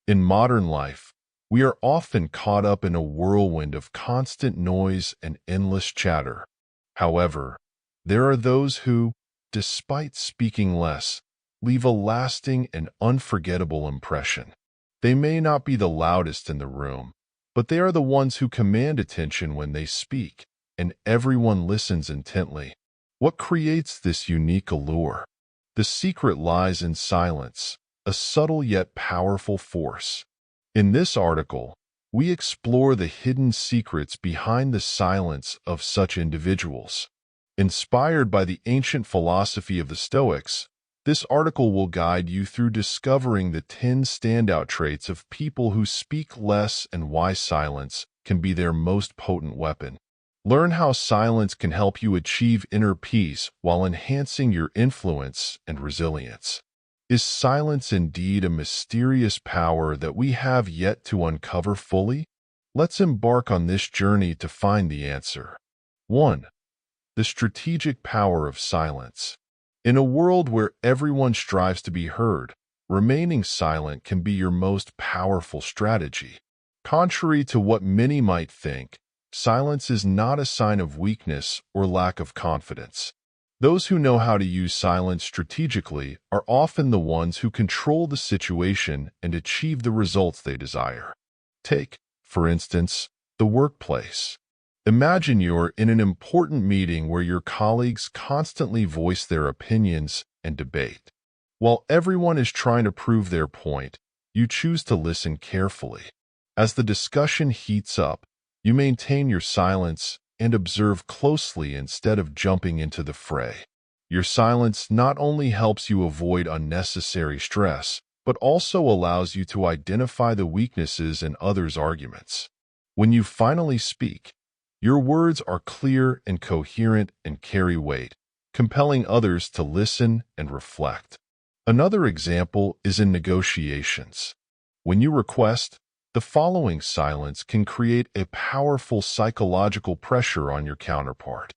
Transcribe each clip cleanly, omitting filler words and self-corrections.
In modern life, we are often caught up in a whirlwind of constant noise and endless chatter. However, there are those who, despite speaking less, leave a lasting and unforgettable impression. They may not be the loudest in the room, but they are the ones who command attention when they speak, and everyone listens intently. What creates this unique allure? The secret lies in silence, a subtle yet powerful force. In this article, we explore the hidden secrets behind the silence of such individuals. Inspired by the ancient philosophy of the Stoics, this article will guide you through discovering the 10 standout traits of people who speak less and why silence can be their most potent weapon. Learn how silence can help you achieve inner peace while enhancing your influence and resilience. Is silence indeed a mysterious power that we have yet to uncover fully? Let's embark on this journey to find the answer. 1. The strategic power of silence. In a world where everyone strives to be heard, remaining silent can be your most powerful strategy. Contrary to what many might think, silence is not a sign of weakness or lack of confidence. Those who know how to use silence strategically are often the ones who control the situation and achieve the results they desire. Take, for instance, the workplace. Imagine you're in an important meeting where your colleagues constantly voice their opinions and debate. While everyone is trying to prove their point, you choose to listen carefully. As the discussion heats up, you maintain your silence and observe closely instead of jumping into the fray. Your silence not only helps you avoid unnecessary stress, but also allows you to identify the weaknesses in others' arguments. When you finally speak, your words are clear and coherent and carry weight, compelling others to listen and reflect. Another example is in negotiations. When you request, the following silence can create a powerful psychological pressure on your counterpart.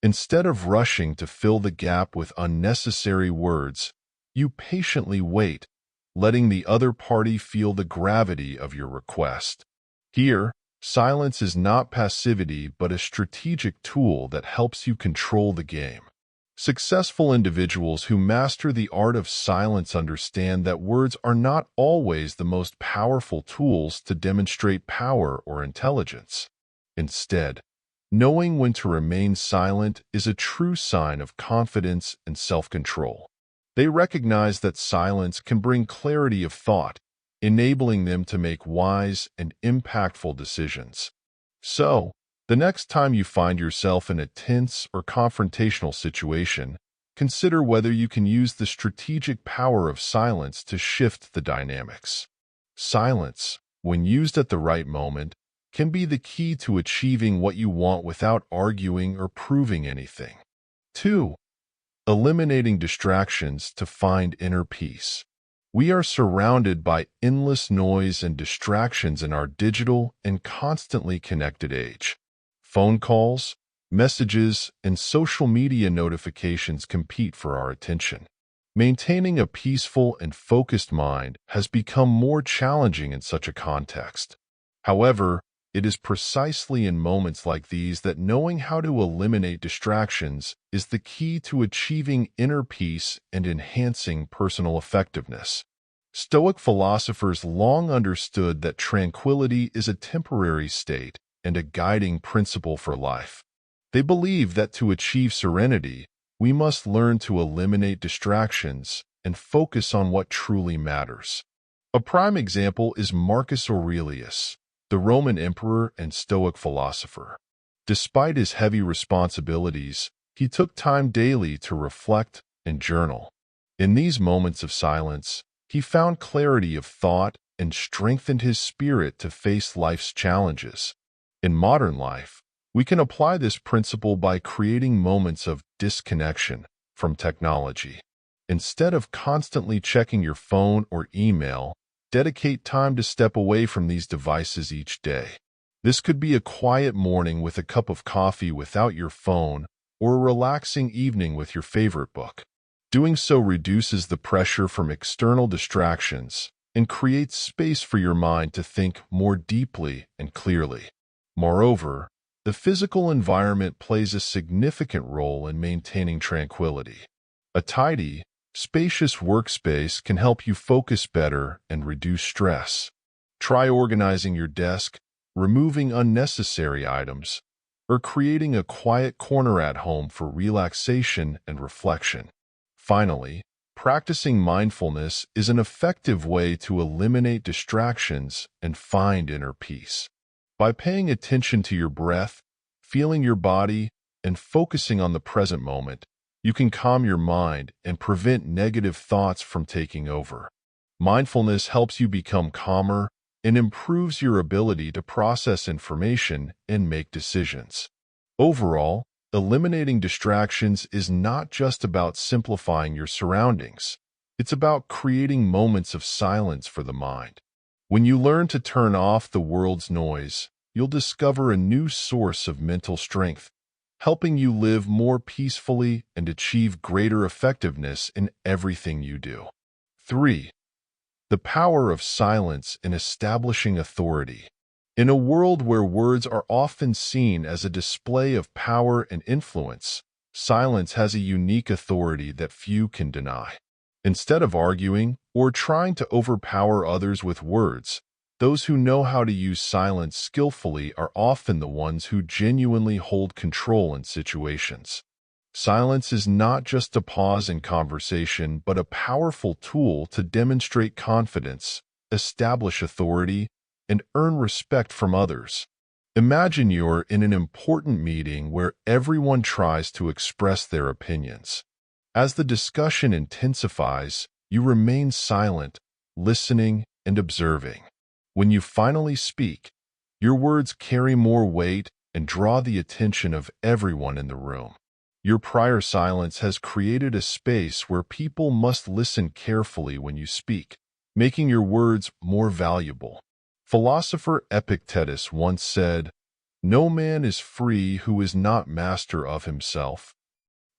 Instead of rushing to fill the gap with unnecessary words, you patiently wait, letting the other party feel the gravity of your request. Here, silence is not passivity but a strategic tool that helps you control the game. Successful individuals who master the art of silence understand that words are not always the most powerful tools to demonstrate power or intelligence. Instead, knowing when to remain silent is a true sign of confidence and self-control. They recognize that silence can bring clarity of thought, enabling them to make wise and impactful decisions. So, the next time you find yourself in a tense or confrontational situation, consider whether you can use the strategic power of silence to shift the dynamics. Silence, when used at the right moment, can be the key to achieving what you want without arguing or proving anything. 2. Eliminating distractions to find inner peace. We are surrounded by endless noise and distractions in our digital and constantly connected age. Phone calls, messages, and social media notifications compete for our attention. Maintaining a peaceful and focused mind has become more challenging in such a context. However, it is precisely in moments like these that knowing how to eliminate distractions is the key to achieving inner peace and enhancing personal effectiveness. Stoic philosophers long understood that tranquility is a temporary state and a guiding principle for life. They believe that to achieve serenity, we must learn to eliminate distractions and focus on what truly matters. A prime example is Marcus Aurelius, the Roman emperor and Stoic philosopher. Despite his heavy responsibilities, he took time daily to reflect and journal. In these moments of silence, he found clarity of thought and strengthened his spirit to face life's challenges. In modern life, we can apply this principle by creating moments of disconnection from technology. Instead of constantly checking your phone or email, dedicate time to step away from these devices each day. This could be a quiet morning with a cup of coffee without your phone, or a relaxing evening with your favorite book. Doing so reduces the pressure from external distractions and creates space for your mind to think more deeply and clearly. Moreover, the physical environment plays a significant role in maintaining tranquility. A tidy, spacious workspace can help you focus better and reduce stress. Try organizing your desk, removing unnecessary items, or creating a quiet corner at home for relaxation and reflection. Finally, practicing mindfulness is an effective way to eliminate distractions and find inner peace. By paying attention to your breath, feeling your body, and focusing on the present moment, you can calm your mind and prevent negative thoughts from taking over. Mindfulness helps you become calmer and improves your ability to process information and make decisions. Overall, eliminating distractions is not just about simplifying your surroundings. It's about creating moments of silence for the mind. When you learn to turn off the world's noise, you'll discover a new source of mental strength, helping you live more peacefully and achieve greater effectiveness in everything you do. 3. The power of silence in establishing authority. In a world where words are often seen as a display of power and influence, silence has a unique authority that few can deny. Instead of arguing or trying to overpower others with words, those who know how to use silence skillfully are often the ones who genuinely hold control in situations. Silence is not just a pause in conversation, but a powerful tool to demonstrate confidence, establish authority, and earn respect from others. Imagine you're in an important meeting where everyone tries to express their opinions. As the discussion intensifies, you remain silent, listening and observing. When you finally speak, your words carry more weight and draw the attention of everyone in the room. Your prior silence has created a space where people must listen carefully when you speak, making your words more valuable. Philosopher Epictetus once said, "No man is free who is not master of himself."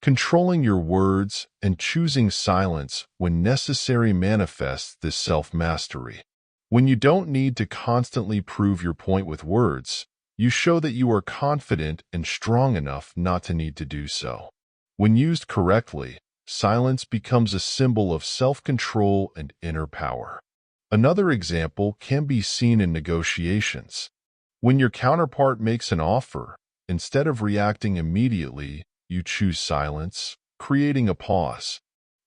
Controlling your words and choosing silence when necessary manifests this self-mastery. When you don't need to constantly prove your point with words, you show that you are confident and strong enough not to need to do so. When used correctly, silence becomes a symbol of self-control and inner power. Another example can be seen in negotiations. When your counterpart makes an offer, instead of reacting immediately, you choose silence, creating a pause.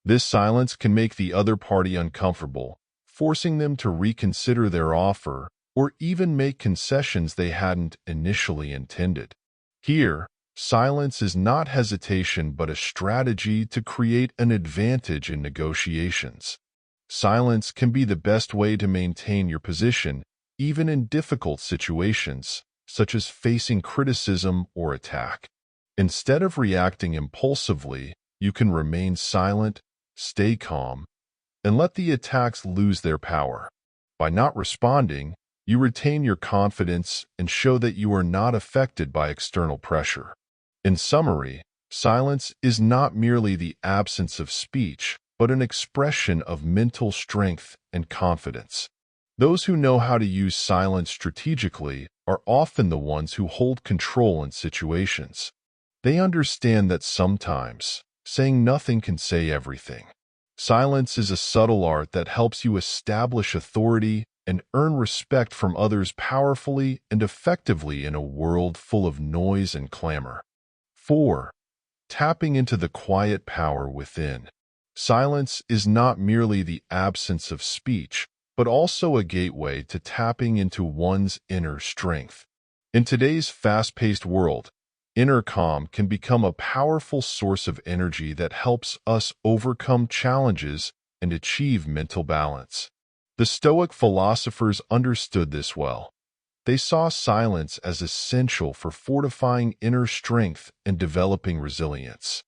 This silence can make the other party uncomfortable, forcing them to reconsider their offer or even make concessions they hadn't initially intended. Here, silence is not hesitation but a strategy to create an advantage in negotiations. Silence can be the best way to maintain your position, even in difficult situations, such as facing criticism or attack. Instead of reacting impulsively, you can remain silent, stay calm, and let the attacks lose their power. By not responding, you retain your confidence and show that you are not affected by external pressure. In summary, silence is not merely the absence of speech, but an expression of mental strength and confidence. Those who know how to use silence strategically are often the ones who hold control in situations. They understand that sometimes saying nothing can say everything. Silence is a subtle art that helps you establish authority and earn respect from others powerfully and effectively in a world full of noise and clamor. 4. Tapping into the quiet power within. Silence is not merely the absence of speech, but also a gateway to tapping into one's inner strength. In today's fast-paced world, inner calm can become a powerful source of energy that helps us overcome challenges and achieve mental balance. The Stoic philosophers understood this well. They saw silence as essential for fortifying inner strength and developing resilience.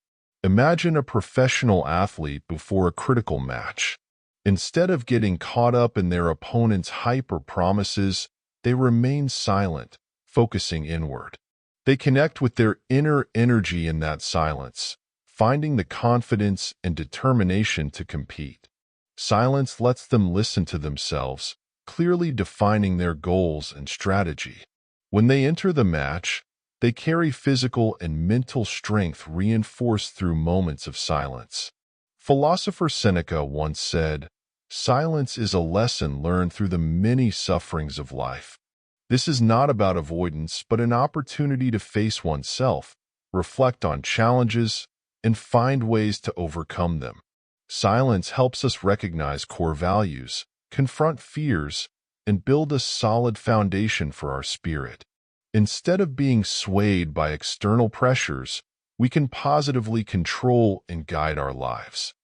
Imagine a professional athlete before a critical match. Instead of getting caught up in their opponent's hype or promises, they remain silent, focusing inward. They connect with their inner energy in that silence, finding the confidence and determination to compete. Silence lets them listen to themselves, clearly defining their goals and strategy. When they enter the match, they carry physical and mental strength reinforced through moments of silence. Philosopher Seneca once said, "Silence is a lesson learned through the many sufferings of life." This is not about avoidance, but an opportunity to face oneself, reflect on challenges, and find ways to overcome them. Silence helps us recognize core values, confront fears, and build a solid foundation for our spirit. Instead of being swayed by external pressures, we can positively control and guide our lives.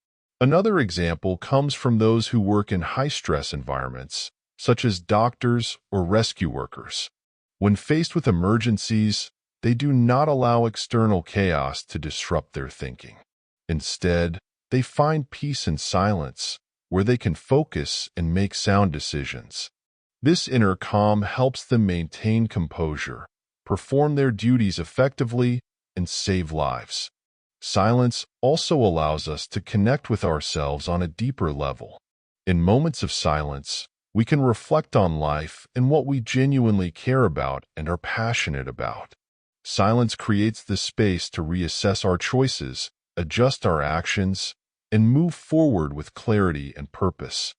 Another example comes from those who work in high-stress environments, such as doctors or rescue workers. When faced with emergencies, they do not allow external chaos to disrupt their thinking. Instead, they find peace in silence, where they can focus and make sound decisions. This inner calm helps them maintain composure, perform their duties effectively, and save lives. Silence also allows us to connect with ourselves on a deeper level. In moments of silence, we can reflect on life and what we genuinely care about and are passionate about. Silence creates the space to reassess our choices, adjust our actions, and move forward with clarity and purpose.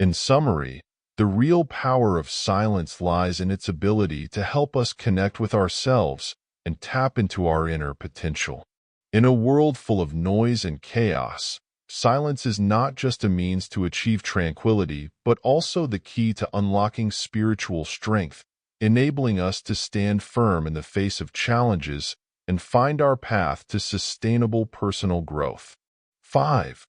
In summary, the real power of silence lies in its ability to help us connect with ourselves and tap into our inner potential. In a world full of noise and chaos, silence is not just a means to achieve tranquility, but also the key to unlocking spiritual strength, enabling us to stand firm in the face of challenges and find our path to sustainable personal growth. 5.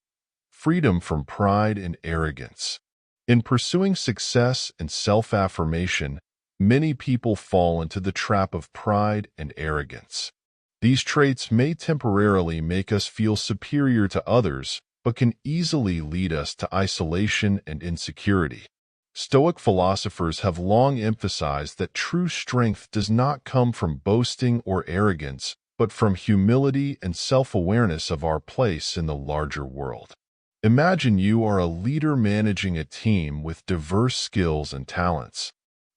Freedom from pride and arrogance. In pursuing success and self-affirmation, many people fall into the trap of pride and arrogance. These traits may temporarily make us feel superior to others, but can easily lead us to isolation and insecurity. Stoic philosophers have long emphasized that true strength does not come from boasting or arrogance, but from humility and self-awareness of our place in the larger world. Imagine you are a leader managing a team with diverse skills and talents.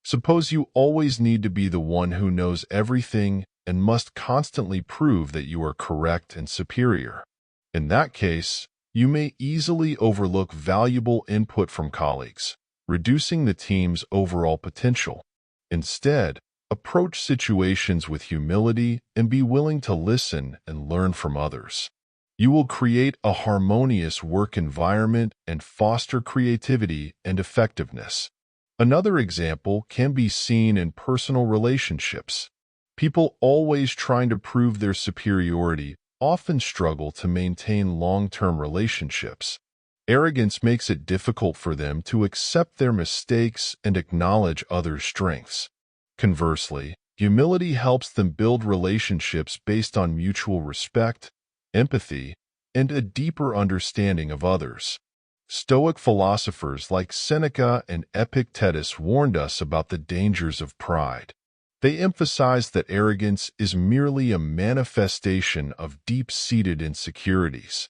Suppose you always need to be the one who knows everything and must constantly prove that you are correct and superior. In that case, you may easily overlook valuable input from colleagues, reducing the team's overall potential. Instead, approach situations with humility and be willing to listen and learn from others. You will create a harmonious work environment and foster creativity and effectiveness. Another example can be seen in personal relationships. People always trying to prove their superiority often struggle to maintain long-term relationships. Arrogance makes it difficult for them to accept their mistakes and acknowledge others' strengths. Conversely, humility helps them build relationships based on mutual respect, empathy, and a deeper understanding of others. Stoic philosophers like Seneca and Epictetus warned us about the dangers of pride. They emphasized that arrogance is merely a manifestation of deep-seated insecurities.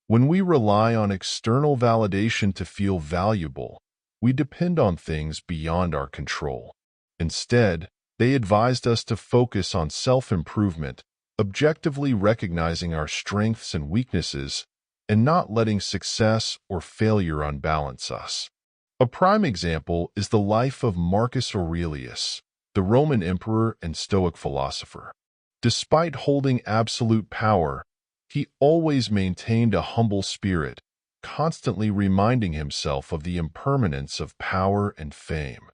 When we rely on external validation to feel valuable, we depend on things beyond our control. Instead, they advised us to focus on self-improvement, objectively recognizing our strengths and weaknesses, and not letting success or failure unbalance us. A prime example is the life of Marcus Aurelius, the Roman emperor and Stoic philosopher. Despite holding absolute power, he always maintained a humble spirit, constantly reminding himself of the impermanence of power and fame.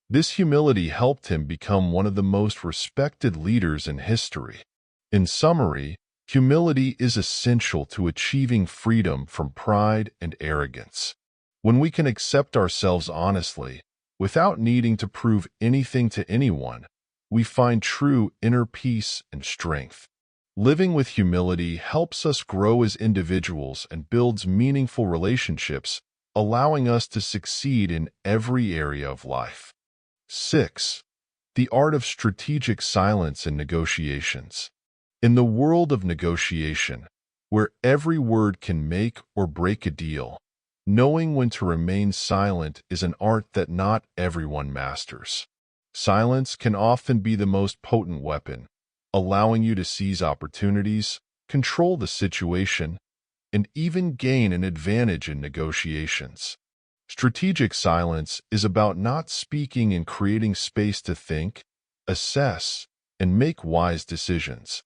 This humility helped him become one of the most respected leaders in history. In summary, humility is essential to achieving freedom from pride and arrogance. When we can accept ourselves honestly, without needing to prove anything to anyone, we find true inner peace and strength. Living with humility helps us grow as individuals and builds meaningful relationships, allowing us to succeed in every area of life. 6. The art of strategic silence in negotiations. In the world of negotiation, where every word can make or break a deal, knowing when to remain silent is an art that not everyone masters. Silence can often be the most potent weapon, allowing you to seize opportunities, control the situation, and even gain an advantage in negotiations. Strategic silence is about not speaking and creating space to think, assess, and make wise decisions.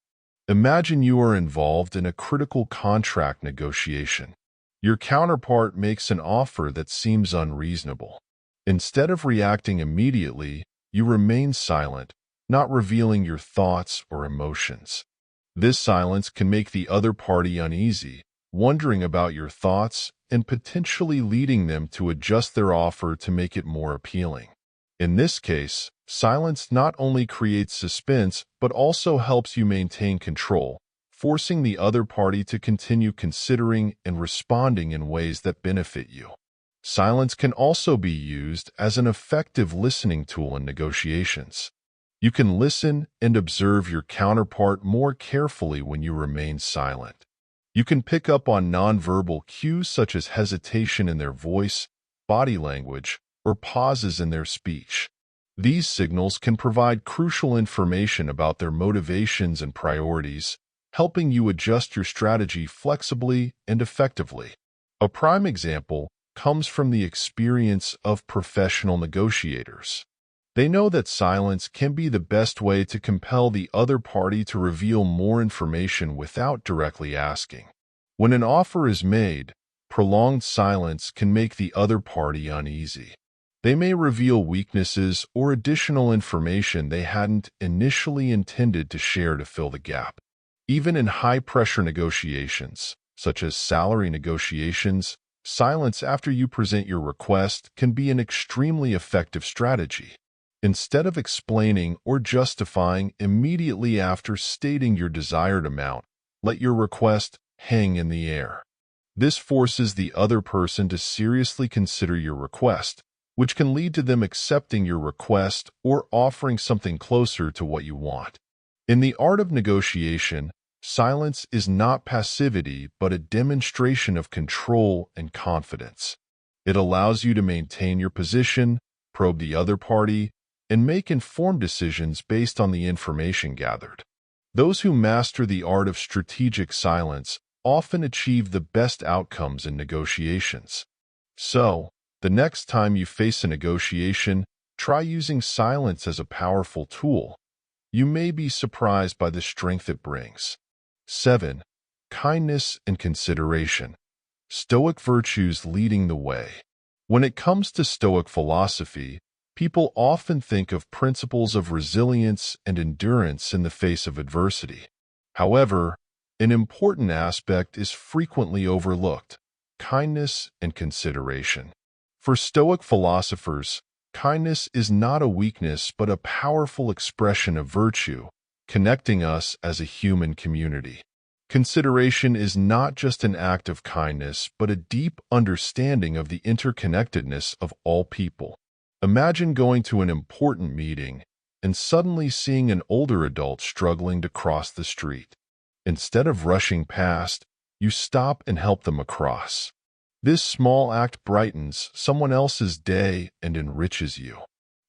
Imagine you are involved in a critical contract negotiation. Your counterpart makes an offer that seems unreasonable. Instead of reacting immediately, you remain silent, not revealing your thoughts or emotions. This silence can make the other party uneasy, wondering about your thoughts and potentially leading them to adjust their offer to make it more appealing. In this case, silence not only creates suspense but also helps you maintain control, forcing the other party to continue considering and responding in ways that benefit you. Silence can also be used as an effective listening tool in negotiations. You can listen and observe your counterpart more carefully when you remain silent. You can pick up on nonverbal cues such as hesitation in their voice, body language, or pauses in their speech. These signals can provide crucial information about their motivations and priorities, helping you adjust your strategy flexibly and effectively. A prime example comes from the experience of professional negotiators. They know that silence can be the best way to compel the other party to reveal more information without directly asking. When an offer is made, prolonged silence can make the other party uneasy. They may reveal weaknesses or additional information they hadn't initially intended to share to fill the gap. Even in high-pressure negotiations, such as salary negotiations, silence after you present your request can be an extremely effective strategy. Instead of explaining or justifying immediately after stating your desired amount, let your request hang in the air. This forces the other person to seriously consider your request, which can lead to them accepting your request or offering something closer to what you want. In the art of negotiation, silence is not passivity but a demonstration of control and confidence. It allows you to maintain your position, probe the other party, and make informed decisions based on the information gathered. Those who master the art of strategic silence often achieve the best outcomes in negotiations. So, the next time you face a negotiation, try using silence as a powerful tool. You may be surprised by the strength it brings. 7. Kindness and consideration. Stoic virtues leading the way. When it comes to Stoic philosophy, people often think of principles of resilience and endurance in the face of adversity. However, an important aspect is frequently overlooked: kindness and consideration. For Stoic philosophers, kindness is not a weakness but a powerful expression of virtue, connecting us as a human community. Consideration is not just an act of kindness but a deep understanding of the interconnectedness of all people. Imagine going to an important meeting and suddenly seeing an older adult struggling to cross the street. Instead of rushing past, you stop and help them across. This small act brightens someone else's day and enriches you.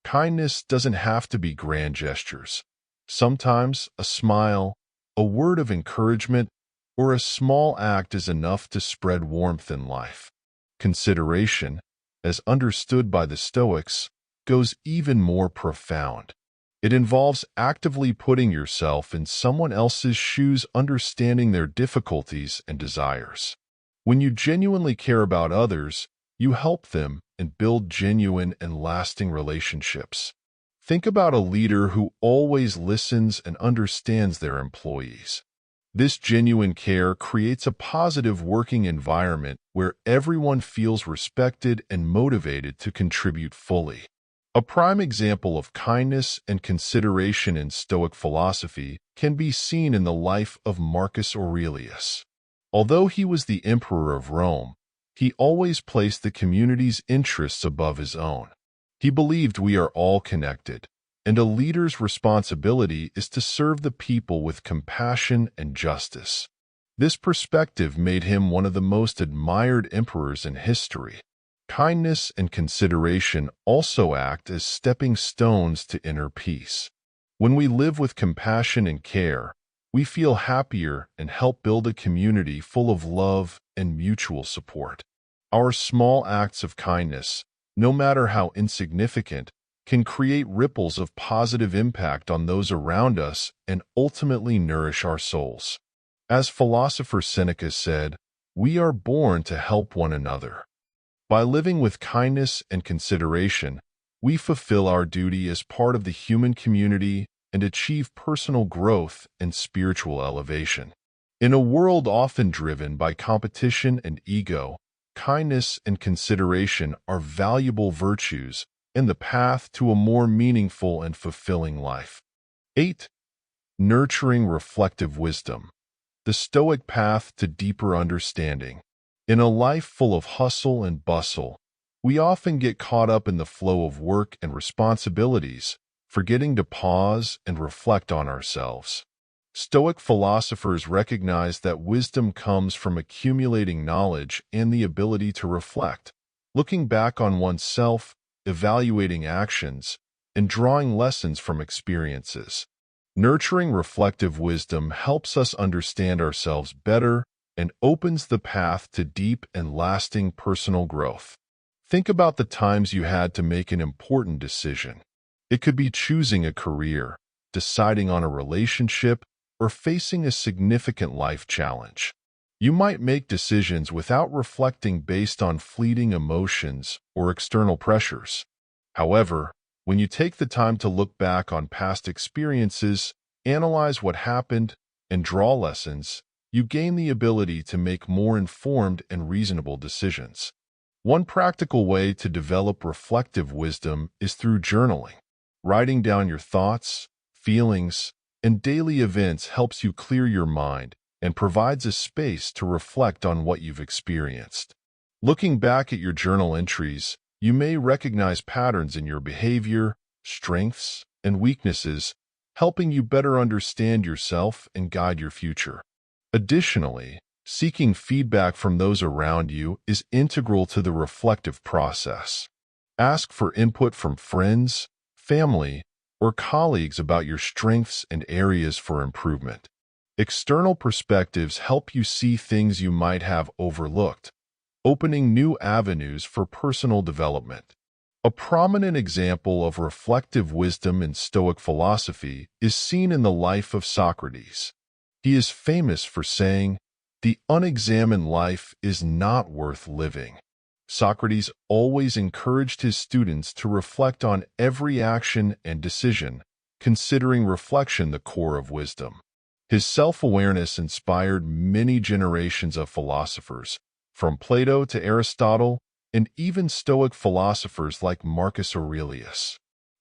Kindness doesn't have to be grand gestures. Sometimes a smile, a word of encouragement, or a small act is enough to spread warmth in life. Consideration, as understood by the Stoics, goes even more profound. It involves actively putting yourself in someone else's shoes, understanding their difficulties and desires. When you genuinely care about others, you help them and build genuine and lasting relationships. Think about a leader who always listens and understands their employees. This genuine care creates a positive working environment where everyone feels respected and motivated to contribute fully. A prime example of kindness and consideration in Stoic philosophy can be seen in the life of Marcus Aurelius. Although he was the emperor of Rome, he always placed the community's interests above his own. He believed we are all connected, and a leader's responsibility is to serve the people with compassion and justice. This perspective made him one of the most admired emperors in history. Kindness and consideration also act as stepping stones to inner peace. When we live with compassion and care, we feel happier and help build a community full of love and mutual support. Our small acts of kindness, no matter how insignificant, can create ripples of positive impact on those around us and ultimately nourish our souls. As philosopher Seneca said, "We are born to help one another." By living with kindness and consideration, we fulfill our duty as part of the human community and achieve personal growth and spiritual elevation. In a world often driven by competition and ego, kindness and consideration are valuable virtues and the path to a more meaningful and fulfilling life. 8. Nurturing reflective wisdom. The Stoic path to deeper understanding. In a life full of hustle and bustle, we often get caught up in the flow of work and responsibilities, forgetting to pause and reflect on ourselves. Stoic philosophers recognize that wisdom comes from accumulating knowledge and the ability to reflect, looking back on oneself, evaluating actions, and drawing lessons from experiences. Nurturing reflective wisdom helps us understand ourselves better and opens the path to deep and lasting personal growth. Think about the times you had to make an important decision. It could be choosing a career, deciding on a relationship, or facing a significant life challenge. You might make decisions without reflecting based on fleeting emotions or external pressures. However, when you take the time to look back on past experiences, analyze what happened, and draw lessons, you gain the ability to make more informed and reasonable decisions. One practical way to develop reflective wisdom is through journaling. Writing down your thoughts, feelings, and daily events helps you clear your mind and provides a space to reflect on what you've experienced. Looking back at your journal entries, you may recognize patterns in your behavior, strengths, and weaknesses, helping you better understand yourself and guide your future. Additionally, seeking feedback from those around you is integral to the reflective process. Ask for input from friends, family, or colleagues about your strengths and areas for improvement. External perspectives help you see things you might have overlooked, opening new avenues for personal development. A prominent example of reflective wisdom in Stoic philosophy is seen in the life of Socrates. He is famous for saying, "The unexamined life is not worth living." Socrates always encouraged his students to reflect on every action and decision, considering reflection the core of wisdom. His self-awareness inspired many generations of philosophers, from Plato to Aristotle, and even Stoic philosophers like Marcus Aurelius.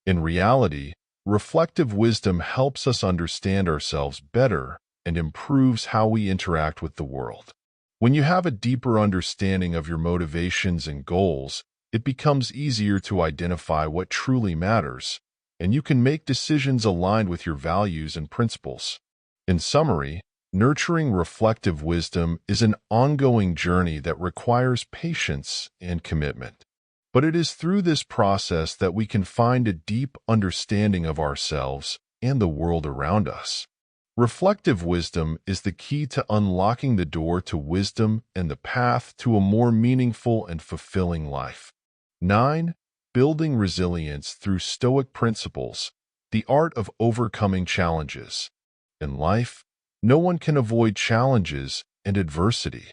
In reality, reflective wisdom helps us understand ourselves better and improves how we interact with the world. When you have a deeper understanding of your motivations and goals, it becomes easier to identify what truly matters, and you can make decisions aligned with your values and principles. In summary, nurturing reflective wisdom is an ongoing journey that requires patience and commitment. But it is through this process that we can find a deep understanding of ourselves and the world around us. Reflective wisdom is the key to unlocking the door to wisdom and the path to a more meaningful and fulfilling life. 9. Building resilience through Stoic principles, the art of overcoming challenges. In life, no one can avoid challenges and adversity.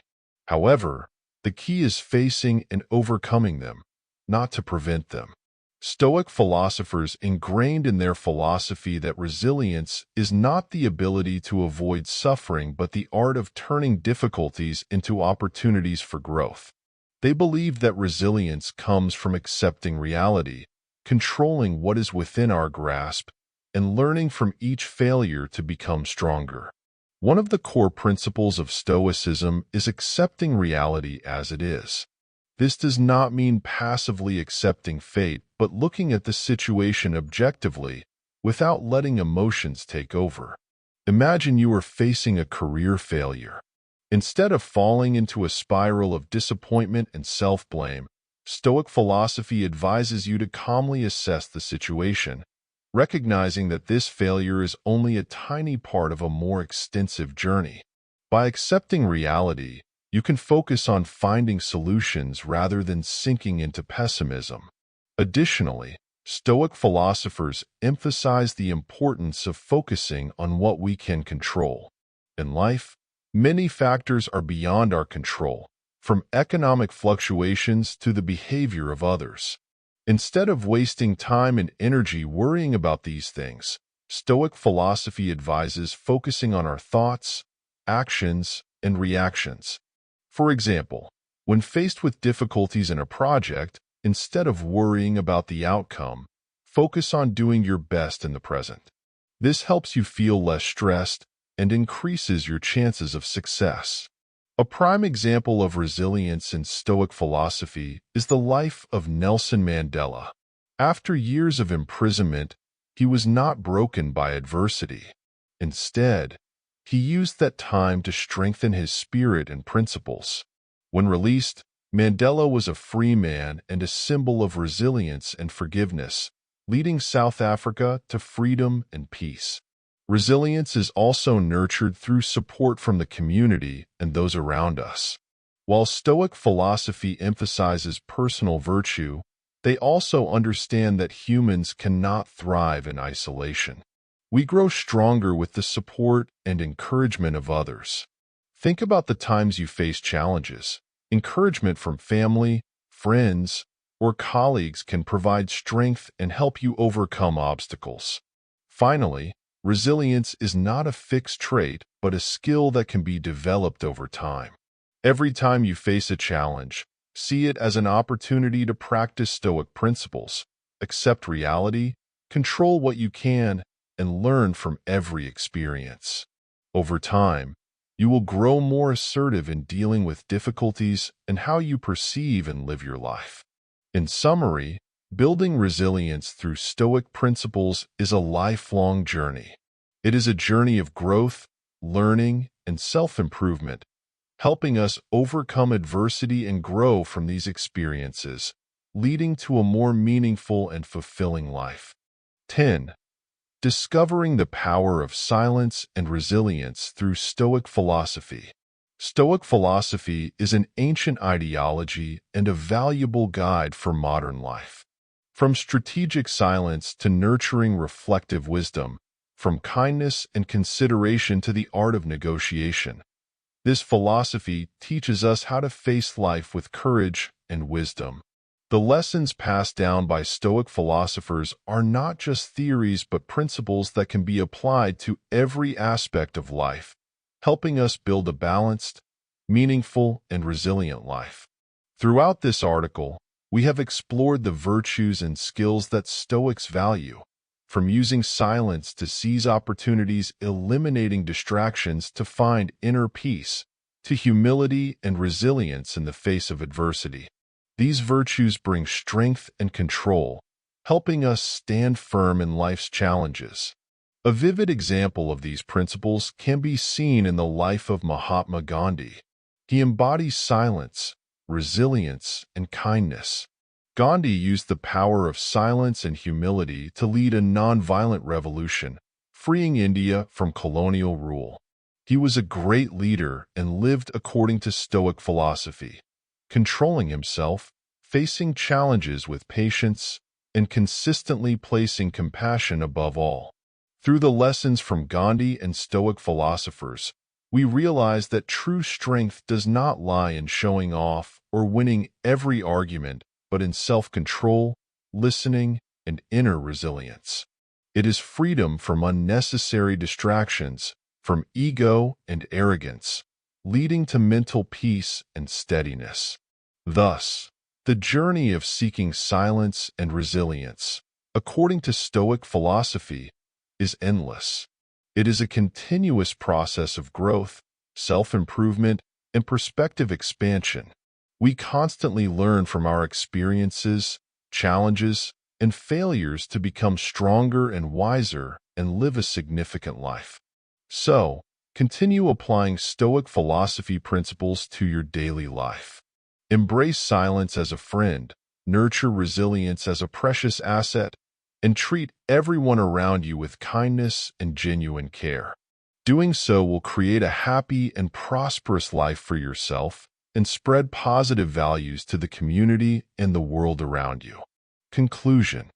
However, the key is facing and overcoming them, not to prevent them. Stoic philosophers ingrained in their philosophy that resilience is not the ability to avoid suffering but the art of turning difficulties into opportunities for growth. They believed that resilience comes from accepting reality, controlling what is within our grasp, and learning from each failure to become stronger. One of the core principles of Stoicism is accepting reality as it is. This does not mean passively accepting fate, but looking at the situation objectively, without letting emotions take over. Imagine you are facing a career failure. Instead of falling into a spiral of disappointment and self-blame, Stoic philosophy advises you to calmly assess the situation, recognizing that this failure is only a tiny part of a more extensive journey. By accepting reality, you can focus on finding solutions rather than sinking into pessimism. Additionally, Stoic philosophers emphasize the importance of focusing on what we can control. In life, many factors are beyond our control, from economic fluctuations to the behavior of others. Instead of wasting time and energy worrying about these things, Stoic philosophy advises focusing on our thoughts, actions, and reactions. For example, when faced with difficulties in a project, instead of worrying about the outcome, focus on doing your best in the present. This helps you feel less stressed and increases your chances of success. A prime example of resilience in Stoic philosophy is the life of Nelson Mandela. After years of imprisonment, he was not broken by adversity. Instead, he used that time to strengthen his spirit and principles. When released, Mandela was a free man and a symbol of resilience and forgiveness, leading South Africa to freedom and peace. Resilience is also nurtured through support from the community and those around us. While Stoic philosophy emphasizes personal virtue, they also understand that humans cannot thrive in isolation. We grow stronger with the support and encouragement of others. Think about the times you face challenges. Encouragement from family, friends, or colleagues can provide strength and help you overcome obstacles. Finally, resilience is not a fixed trait, but a skill that can be developed over time. Every time you face a challenge, see it as an opportunity to practice Stoic principles, accept reality, control what you can, and learn from every experience. Over time, you will grow more assertive in dealing with difficulties and how you perceive and live your life. In summary, building resilience through Stoic principles is a lifelong journey. It is a journey of growth, learning, and self-improvement, helping us overcome adversity and grow from these experiences, leading to a more meaningful and fulfilling life. 10. Discovering the power of silence and resilience through Stoic philosophy. Stoic philosophy is an ancient ideology and a valuable guide for modern life. From strategic silence to nurturing reflective wisdom, from kindness and consideration to the art of negotiation, this philosophy teaches us how to face life with courage and wisdom. The lessons passed down by Stoic philosophers are not just theories but principles that can be applied to every aspect of life, helping us build a balanced, meaningful, and resilient life. Throughout this article, we have explored the virtues and skills that Stoics value, from using silence to seize opportunities, eliminating distractions to find inner peace, to humility and resilience in the face of adversity. These virtues bring strength and control, helping us stand firm in life's challenges. A vivid example of these principles can be seen in the life of Mahatma Gandhi. He embodies silence, resilience, and kindness. Gandhi used the power of silence and humility to lead a nonviolent revolution, freeing India from colonial rule. He was a great leader and lived according to Stoic philosophy, controlling himself, facing challenges with patience, and consistently placing compassion above all. Through the lessons from Gandhi and Stoic philosophers, we realize that true strength does not lie in showing off or winning every argument, but in self-control, listening, and inner resilience. It is freedom from unnecessary distractions, from ego and arrogance, leading to mental peace and steadiness. Thus, the journey of seeking silence and resilience, according to Stoic philosophy, is endless. It is a continuous process of growth, self-improvement, and perspective expansion. We constantly learn from our experiences, challenges, and failures to become stronger and wiser and live a significant life. So, Continue applying Stoic philosophy principles to your daily life. Embrace silence as a friend, nurture resilience as a precious asset, and treat everyone around you with kindness and genuine care. Doing so will create a happy and prosperous life for yourself and spread positive values to the community and the world around you. Conclusion.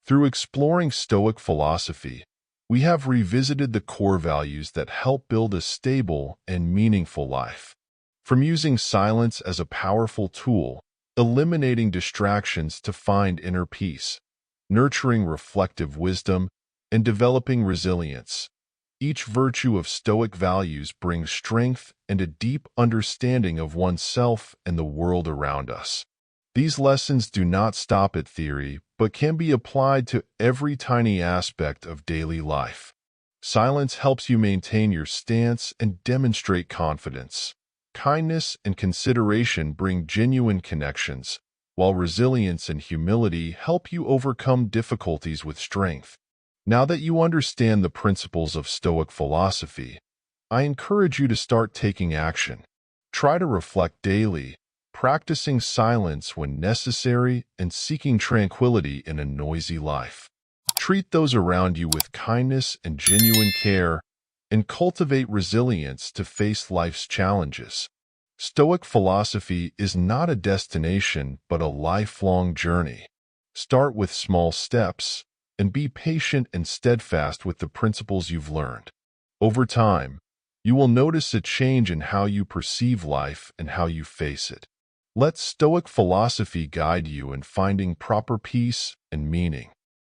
Through exploring Stoic philosophy, we have revisited the core values that help build a stable and meaningful life. From using silence as a powerful tool, eliminating distractions to find inner peace, nurturing reflective wisdom, and developing resilience, each virtue of Stoic values brings strength and a deep understanding of oneself and the world around us. These lessons do not stop at theory, but can be applied to every tiny aspect of daily life. Silence helps you maintain your stance and demonstrate confidence. Kindness and consideration bring genuine connections, while resilience and humility help you overcome difficulties with strength. Now that you understand the principles of Stoic philosophy, I encourage you to start taking action. Try to reflect daily, practicing silence when necessary and seeking tranquility in a noisy life. Treat those around you with kindness and genuine care, and cultivate resilience to face life's challenges. Stoic philosophy is not a destination but a lifelong journey. Start with small steps, and be patient and steadfast with the principles you've learned. Over time, you will notice a change in how you perceive life and how you face it. Let Stoic philosophy guide you in finding proper peace and meaning.